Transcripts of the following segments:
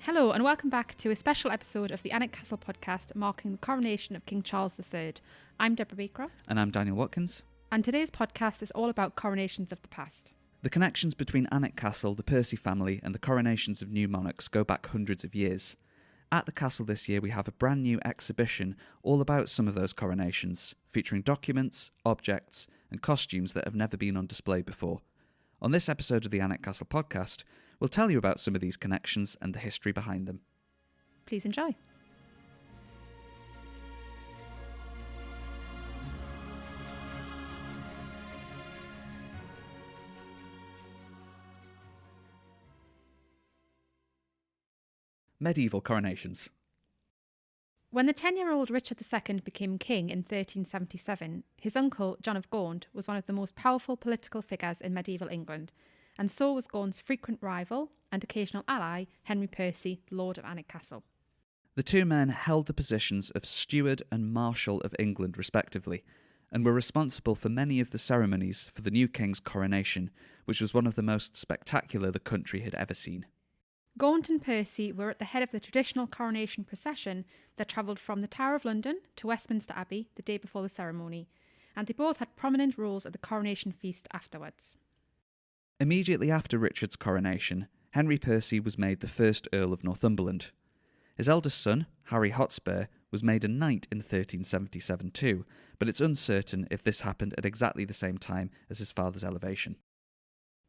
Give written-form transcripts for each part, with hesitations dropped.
Hello and welcome back to a special episode of the Alnwick Castle Podcast marking the coronation of King Charles III. I'm Deborah Beecroft. And I'm Daniel Watkins. And today's podcast is all about coronations of the past. The connections between Alnwick Castle, the Percy family and the coronations of new monarchs go back hundreds of years. At the castle this year we have a brand new exhibition all about some of those coronations, featuring documents, objects and costumes that have never been on display before. On this episode of the Alnwick Castle Podcast, we'll tell you about some of these connections and the history behind them. Please enjoy. Medieval coronations. When the 10-year-old Richard II became king in 1377, his uncle, John of Gaunt, was one of the most powerful political figures in medieval England, and so was Gaunt's frequent rival and occasional ally, Henry Percy, Lord of Alnwick Castle. The two men held the positions of Steward and Marshal of England respectively, and were responsible for many of the ceremonies for the new king's coronation, which was one of the most spectacular the country had ever seen. Gaunt and Percy were at the head of the traditional coronation procession that travelled from the Tower of London to Westminster Abbey the day before the ceremony, and they both had prominent roles at the coronation feast afterwards. Immediately after Richard's coronation, Henry Percy was made the first Earl of Northumberland. His eldest son, Harry Hotspur, was made a knight in 1377 too, but it's uncertain if this happened at exactly the same time as his father's elevation.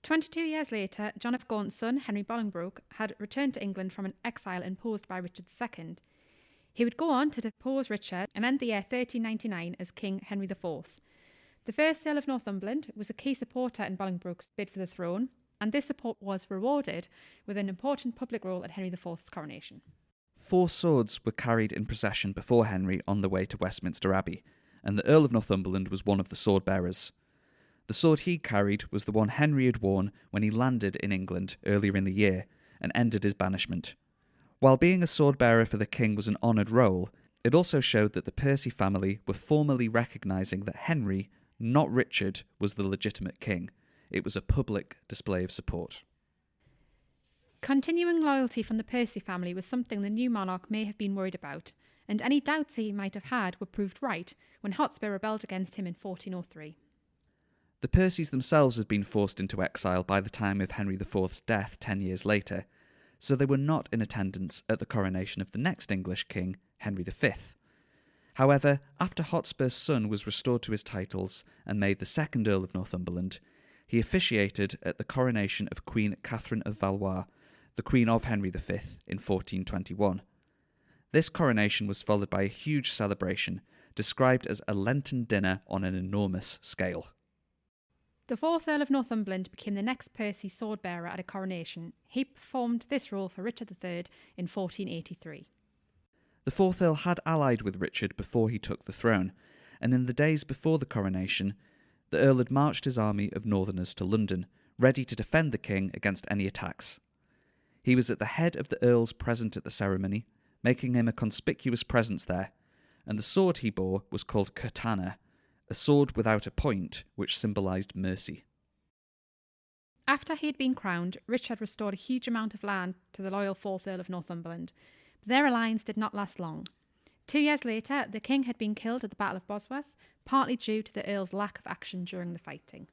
22 years later, John of Gaunt's son, Henry Bolingbroke, had returned to England from an exile imposed by Richard II. He would go on to depose Richard and end the year 1399 as King Henry IV. The first Earl of Northumberland was a key supporter in Bolingbroke's bid for the throne, and this support was rewarded with an important public role at Henry IV's coronation. 4 swords were carried in procession before Henry on the way to Westminster Abbey, and the Earl of Northumberland was one of the sword bearers. The sword he carried was the one Henry had worn when he landed in England earlier in the year and ended his banishment. While being a sword bearer for the king was an honoured role, it also showed that the Percy family were formally recognising that Henry, not Richard, was the legitimate king. It was a public display of support. Continuing loyalty from the Percy family was something the new monarch may have been worried about, and any doubts he might have had were proved right when Hotspur rebelled against him in 1403. The Percys themselves had been forced into exile by the time of Henry IV's death 10 years later, so they were not in attendance at the coronation of the next English king, Henry V. However, after Hotspur's son was restored to his titles and made the second Earl of Northumberland, he officiated at the coronation of Queen Catherine of Valois, the Queen of Henry V, in 1421. This coronation was followed by a huge celebration, described as a Lenten dinner on an enormous scale. The fourth Earl of Northumberland became the next Percy sword-bearer at a coronation. He performed this role for Richard III in 1483. The fourth Earl had allied with Richard before he took the throne, and in the days before the coronation, the Earl had marched his army of Northerners to London, ready to defend the king against any attacks. He was at the head of the Earls present at the ceremony, making him a conspicuous presence there, and the sword he bore was called curtana, a sword without a point, which symbolised mercy. After he had been crowned, Richard restored a huge amount of land to the loyal fourth Earl of Northumberland, but their alliance did not last long. 2 years later, the king had been killed at the Battle of Bosworth, partly due to the Earl's lack of action during the fighting.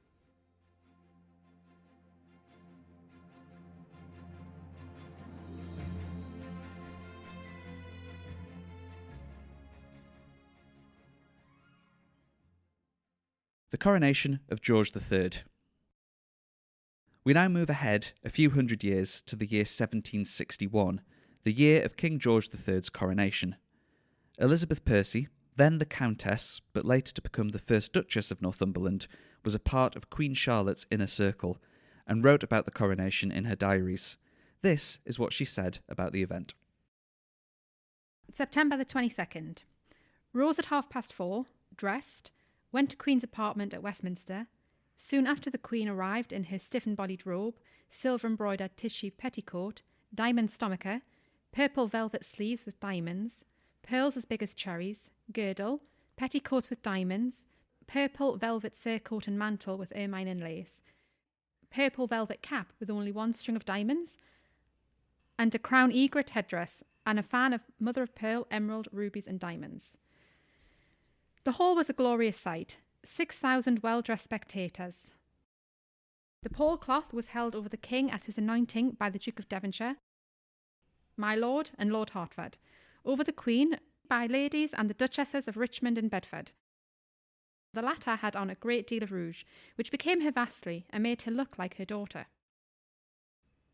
The coronation of George III. We now move ahead a few hundred years to the year 1761, the year of King George III's coronation. Elizabeth Percy, then the Countess, but later to become the first Duchess of Northumberland, was a part of Queen Charlotte's inner circle, and wrote about the coronation in her diaries. This is what she said about the event. September the 22nd. Rose at 4:30, dressed, went to Queen's apartment at Westminster. Soon after the Queen arrived in her stiff-embodied robe, silver-embroidered tissue petticoat, diamond stomacher, purple velvet sleeves with diamonds, pearls as big as cherries, girdle, petticoats with diamonds, purple velvet surcoat and mantle with ermine and lace, purple velvet cap with only one string of diamonds, and a crown egret headdress, and a fan of mother-of-pearl, emerald, rubies and diamonds. The hall was a glorious sight, 6,000 well-dressed spectators. The pall cloth was held over the king at his anointing by the Duke of Devonshire, my lord and Lord Hertford, over the queen by ladies and the duchesses of Richmond and Bedford. The latter had on a great deal of rouge, which became her vastly and made her look like her daughter.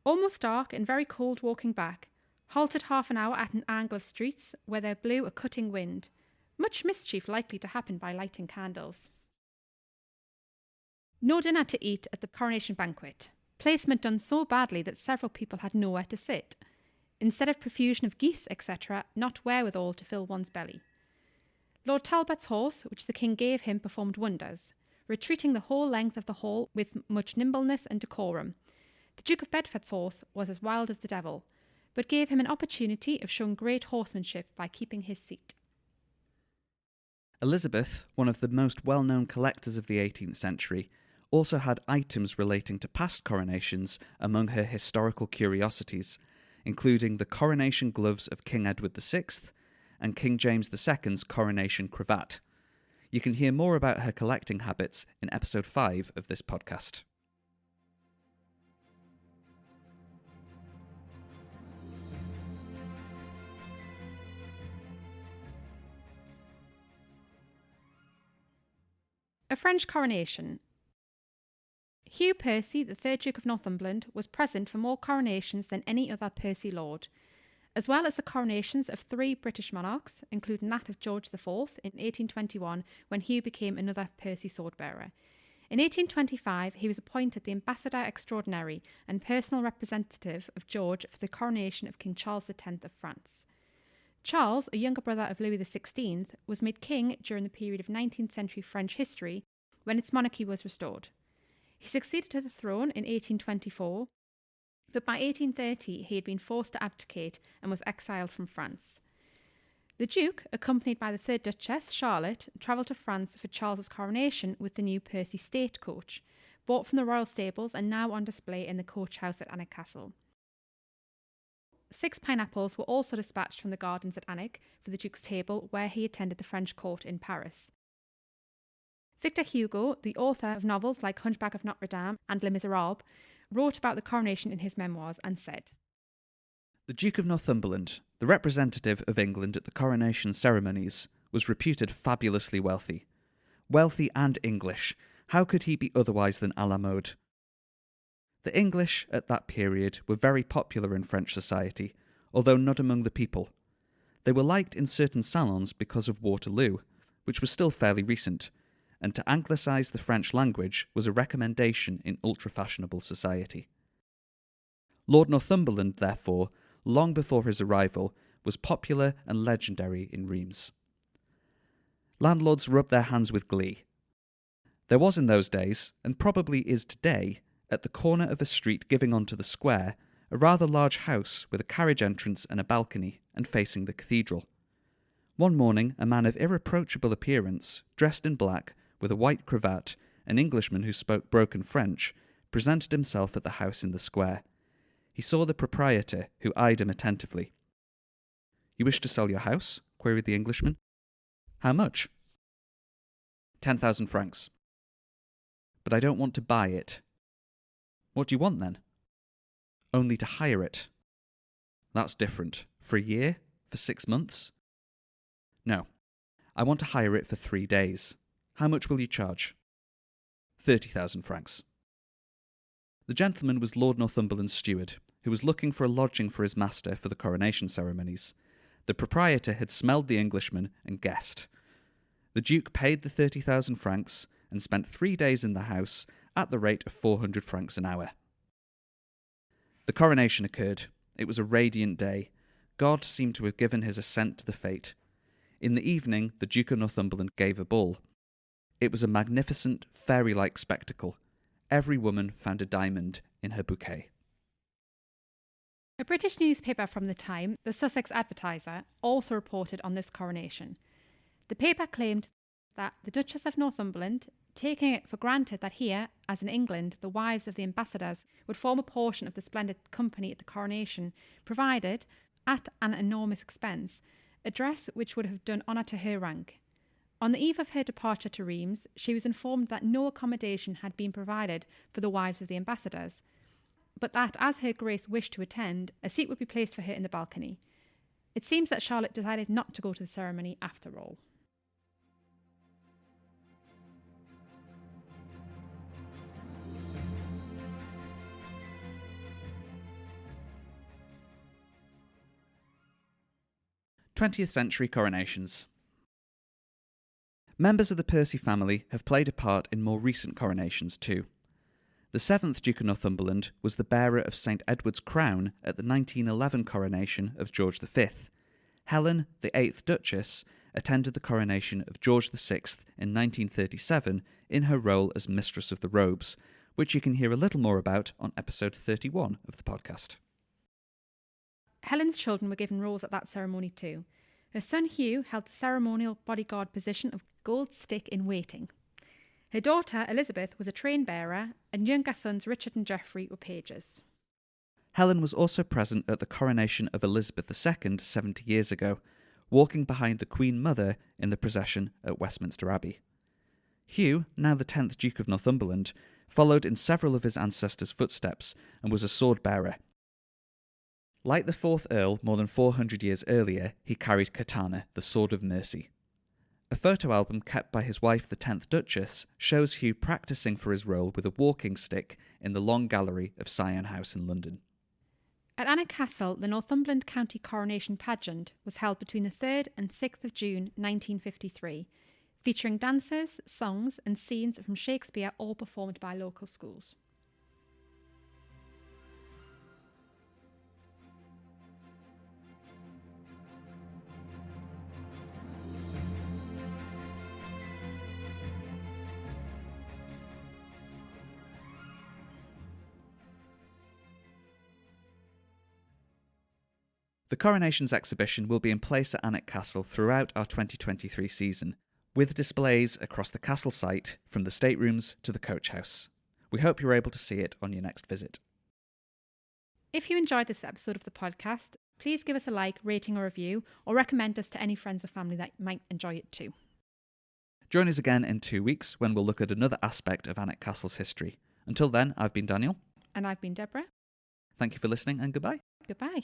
Almost dark and very cold walking back, halted half an hour at an angle of streets where there blew a cutting wind, much mischief likely to happen by lighting candles. No dinner to eat at the coronation banquet, placement done so badly that several people had nowhere to sit. Instead of profusion of geese, etc., not wherewithal to fill one's belly. Lord Talbot's horse, which the king gave him, performed wonders, retreating the whole length of the hall with much nimbleness and decorum. The Duke of Bedford's horse was as wild as the devil, but gave him an opportunity of showing great horsemanship by keeping his seat. Elizabeth, one of the most well-known collectors of the 18th century, also had items relating to past coronations among her historical curiosities, including the coronation gloves of King Edward VI and King James II's coronation cravat. You can hear more about her collecting habits in episode 5 of this podcast. A French coronation. Hugh Percy, the 3rd Duke of Northumberland, was present for more coronations than any other Percy lord, as well as the coronations of 3 British monarchs, including that of George IV in 1821, when Hugh became another Percy swordbearer. In 1825, he was appointed the Ambassador Extraordinary and personal representative of George for the coronation of King Charles X of France. Charles, a younger brother of Louis XVI, was made king during the period of 19th century French history, when its monarchy was restored. He succeeded to the throne in 1824, but by 1830 he had been forced to abdicate and was exiled from France. The Duke, accompanied by the 3rd Duchess, Charlotte, travelled to France for Charles's coronation with the new Percy state coach, bought from the royal stables and now on display in the coach house at Alnwick Castle. 6 pineapples were also dispatched from the gardens at Alnwick for the Duke's table, where he attended the French court in Paris. Victor Hugo, the author of novels like Hunchback of Notre Dame and Les Miserables, wrote about the coronation in his memoirs and said, The Duke of Northumberland, the representative of England at the coronation ceremonies, was reputed fabulously wealthy. Wealthy and English. How could he be otherwise than à la mode? The English at that period were very popular in French society, although not among the people. They were liked in certain salons because of Waterloo, which was still fairly recent, and to anglicise the French language was a recommendation in ultra-fashionable society. Lord Northumberland, therefore, long before his arrival, was popular and legendary in Reims. Landlords rubbed their hands with glee. There was in those days, and probably is today, at the corner of a street giving onto the square, a rather large house with a carriage entrance and a balcony, and facing the cathedral. One morning, a man of irreproachable appearance, dressed in black, with a white cravat, an Englishman who spoke broken French, presented himself at the house in the square. He saw the proprietor, who eyed him attentively. "You wish to sell your house?" queried the Englishman. "How much?" 10,000 francs. "But I don't want to buy it." "What do you want, then?" "Only to hire it." "That's different. For a year? For 6 months?" "No. I want to hire it for 3 days. How much will you charge?" 30,000 francs. The gentleman was Lord Northumberland's steward, who was looking for a lodging for his master for the coronation ceremonies. The proprietor had smelled the Englishman and guessed. The Duke paid the 30,000 francs and spent 3 days in the house at the rate of 400 francs an hour. The coronation occurred. It was a radiant day. God seemed to have given his assent to the fate. In the evening, the Duke of Northumberland gave a ball. It was a magnificent, fairy-like spectacle. Every woman found a diamond in her bouquet. A British newspaper from the time, the Sussex Advertiser, also reported on this coronation. The paper claimed that the Duchess of Northumberland, taking it for granted that here, as in England, the wives of the ambassadors would form a portion of the splendid company at the coronation, provided, at an enormous expense, a dress which would have done honour to her rank. On the eve of her departure to Reims, she was informed that no accommodation had been provided for the wives of the ambassadors, but that as her Grace wished to attend, a seat would be placed for her in the balcony. It seems that Charlotte decided not to go to the ceremony after all. '20th century coronations. Members of the Percy family have played a part in more recent coronations too. The 7th Duke of Northumberland was the bearer of St Edward's crown at the 1911 coronation of George V. Helen, the 8th Duchess, attended the coronation of George VI in 1937 in her role as Mistress of the Robes, which you can hear a little more about on episode 31 of the podcast. Helen's children were given roles at that ceremony too. Her son Hugh held the ceremonial bodyguard position of gold stick in waiting. Her daughter Elizabeth was a train bearer, and younger sons Richard and Geoffrey were pages. Helen was also present at the coronation of Elizabeth II 70 years ago, walking behind the Queen Mother in the procession at Westminster Abbey. Hugh, now the 10th Duke of Northumberland, followed in several of his ancestors' footsteps and was a sword bearer. Like the 4th Earl more than 400 years earlier, he carried katana, the sword of mercy. A photo album kept by his wife, the 10th Duchess, shows Hugh practising for his role with a walking stick in the Long Gallery of Syon House in London. At Alnwick Castle, the Northumberland County Coronation Pageant was held between the 3rd and 6th of June 1953, featuring dances, songs and scenes from Shakespeare, all performed by local schools. The Coronations exhibition will be in place at Alnwick Castle throughout our 2023 season, with displays across the castle site from the staterooms to the coach house. We hope you're able to see it on your next visit. If you enjoyed this episode of the podcast, please give us a like, rating or review, or recommend us to any friends or family that might enjoy it too. Join us again in 2 weeks when we'll look at another aspect of Alnwick Castle's history. Until then, I've been Daniel. And I've been Deborah. Thank you for listening and goodbye. Goodbye.